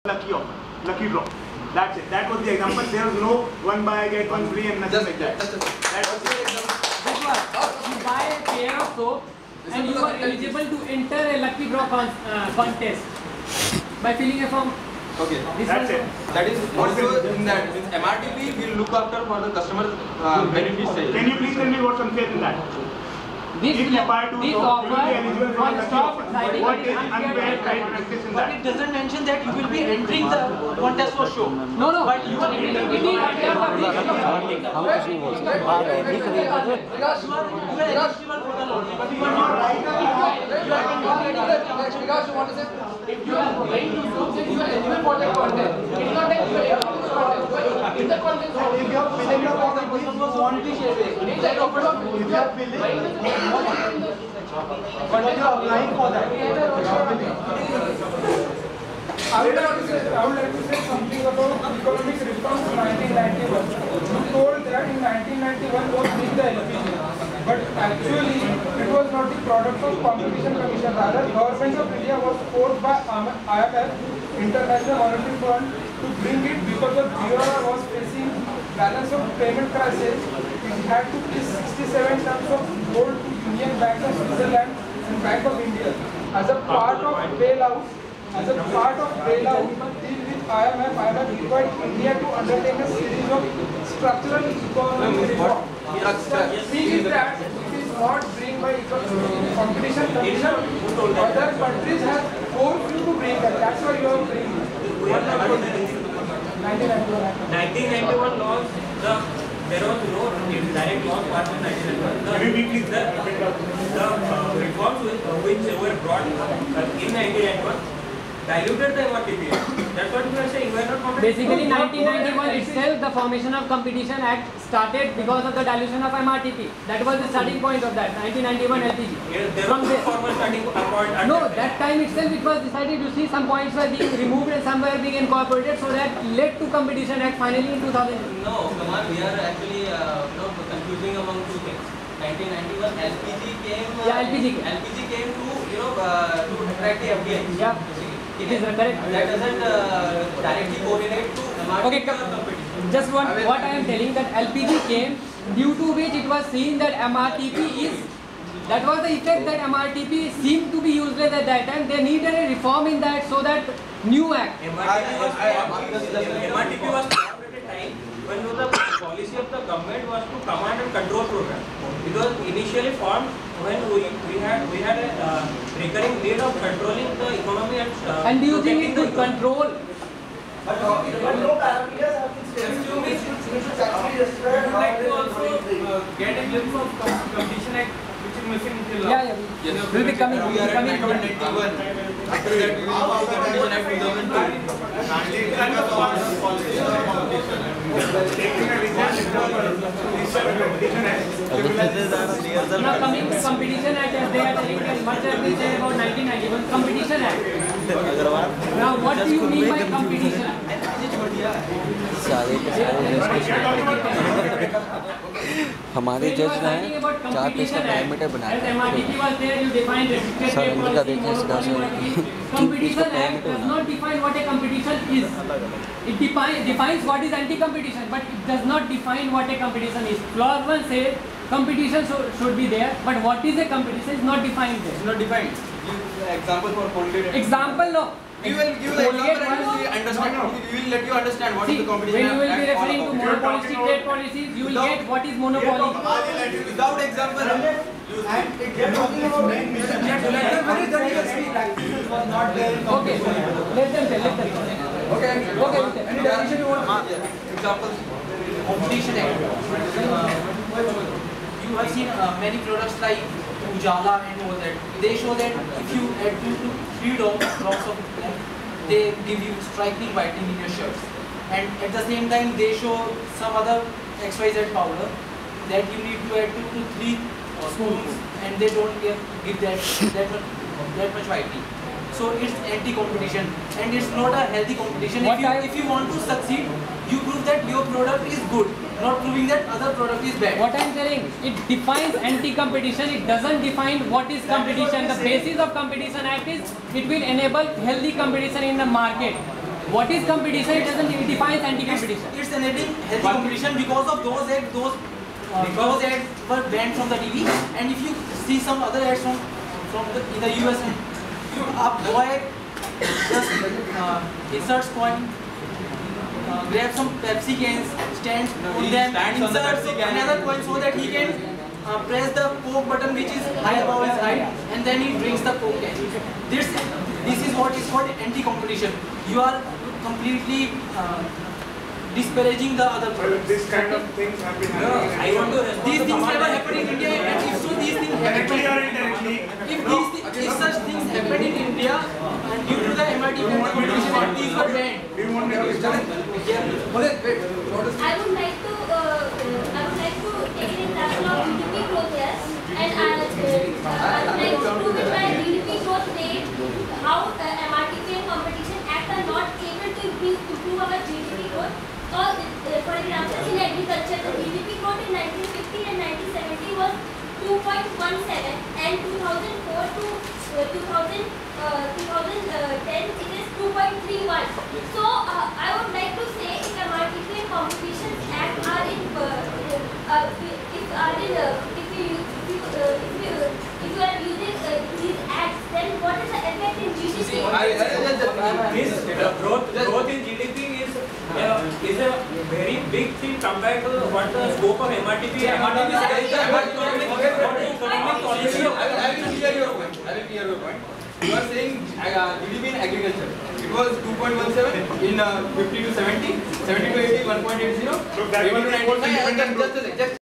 lucky offer, lucky draw. That's it. That was the example. There was no one buy get one free and nothing like that. That was the example. You buy a pair of soap and you are eligible to enter a lucky draw contest by filling a form. Okay, that's it. That is also in that with MRTP will look after for the customer benefits. Can you please tell me what's unfair in that? This if you buy two soap, you will be eligible for offer the lucky offer. What is unfair practice in But that? it doesn't mention that you will be entering the contest for show. No. But you are entering It is under the You are eligible for the loan. But you are not right. If you are going to use it, you are eligible for the contest. It is not that you are eligible for the contest. In the contest, If you are filling up for the person was want to share it. if you are filling, But you are applying for that. I would like to say something about economic reforms in 1991. You told that in 1991 was with the LPG, but actually it was not the product of Competition Commission. Rather, Government of India was forced by IMF, International Monetary Fund, to bring it because the BOR was facing balance of payment crisis. It had to give 67 tons of gold to Union Bank of Switzerland and Bank of India as a part of bailout. As a part of bailout deal with IMF required India to undertake a series of structural economic reform. Thing is that it is not bring by Competition Commission. Other countries have forced you to bring that. That's why you are bringing. 1991 laws, there was no direct law passed in 1991. The reforms which were brought in 1991 diluted the MRTP. That's what we are saying. We are not competing. basically 1991 itself, the Formation of Competition Act started because of the dilution of MRTP. That was the starting point of that 1991 LPG. There From was no formal starting point. No, that time itself it was decided to see some points were being removed and some were being incorporated, so that led to Competition Act finally in 2000. No, come on, we are actually confusing among two things. 1991 LPG came. LPG came to to attract the FDI. Yeah, it is correct. That doesn't directly correlate to MRTP Okay, competition. just what I am telling, that LPG came due to which it was seen that MRTP is, that was the effect, that MRTP seemed to be useless at that time. They needed a reform in that, so that new act. MRTP was formed at a time when the policy of the government was to command and control program. It was initially formed when we had a recurring need of controlling the economy And do you think it could control? But no parameters have been stated. Would like to also get a glimpse of Competition Act which is missing in the law. Yeah. Will be coming. We are at 1991. After that, we will see Competition Act 2002. Now coming to Competition Act, as they are telling that much as we say about 1991 Competition Act. Now what do you mean by Competition Act? हमारे जज ने 4 page का parameter बनाया है। Sir इनका देखें इसका Competition Act does not define what a competition is. It defines what is anti-competition, but it does not define what a competition is. Clause 1 says competition should be there, but what is a competition is not defined there. It's not defined. Give example for Colgate. Example, no. We will give the example and we understand. We will let you understand what is the competition. When you will be referring to monopolistic trade policies, you will get what is monopoly. Without example. And it is talking about main mission. Was not there. Okay, let them tell. Okay. Any definition you want? Examples. Competition Act. You have seen many products like Ujala and all that. They show that if you add 2 to 3 drops of black, they give you striking whitening in your shirts. And at the same time, they show some other XYZ powder that you need to add 2 to 3 spoons, and they don't give that much whitening. So it's anti-competition, and it's not a healthy competition. If you want to succeed, you prove that your product is good, not proving that other product is bad. What I am telling, it defines anti-competition, it doesn't define what is competition. The basis of Competition Act is it will enable healthy competition in the market. What is competition? It doesn't define anti-competition. It's enabling healthy competition because of those ads. Those ads were banned from the TV. And if you see some other ads in the US, a boy just inserts coin, grabs some Pepsi cans, stands on them, inserts another coin so that he can press the Coke button which is high above his height, and then he drinks the Coke can. This is what is called anti-competition. You are completely disparaging the other products. This kind of things have been happening. I want to These things never happen in India, and if so, these things Directly or happen. indirectly. If such things happen in India, and due to the MRT competition, and these were banned. Do you want to know? I would like to take an example of GDP growth here, and I would like to prove it by GDP growth rate how MRTP and Competition Act are not able to improve our GDP growth. So, for example, in agriculture, the GDP growth in 1950 and 1970 was 2.17, and 2004 to 2010 it is 2.31. So I would like to say if MRTP and Competition Act are in if you are using these acts, then what is the effect in GDP? Growth in GDP is a very big thing compared to what the scope of MRTP is. MRTP is economic policy. I will clear your point. You are saying GDP in agriculture. It was 2.17 in 50 to 70, 70 to 80, 1.80. So that was the most independent growth. Just